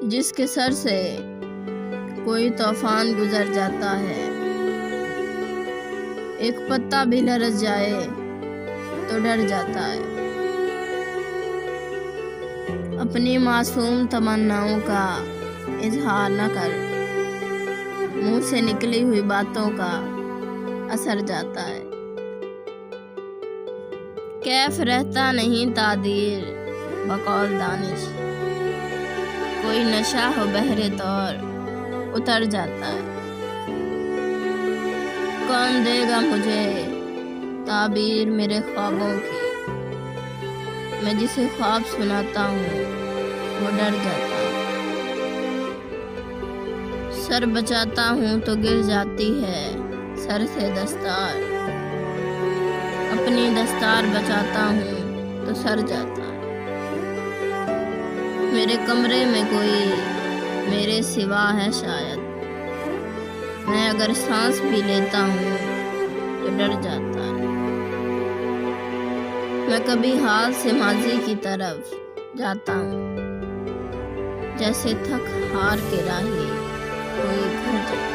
جس کے سر سے کوئی طوفان گزر جاتا ہے، ایک پتا بھی لرز جائے تو ڈر جاتا ہے۔ اپنی معصوم تمناؤں کا اظہار نہ کر، منہ سے نکلی ہوئی باتوں کا اثر جاتا ہے۔ کیف رہتا نہیں تادیر بقول دانش، کوئی نشہ ہو بہرے طور اتر جاتا ہے۔ کون دے گا مجھے تعبیر میرے خوابوں کی، میں جسے خواب سناتا ہوں وہ ڈر جاتا ہے۔ سر بچاتا ہوں تو گر جاتی ہے سر سے دستار، اپنی دستار بچاتا ہوں تو سر جاتا ہے۔ میرے کمرے میں کوئی میرے سوا ہے شاید، میں اگر سانس بھی لیتا ہوں تو ڈر جاتا ہے۔ میں کبھی حال سے ماضی کی طرف جاتا ہوں، جیسے تھک ہار کے راہی کوئی گھر جاتا ہے۔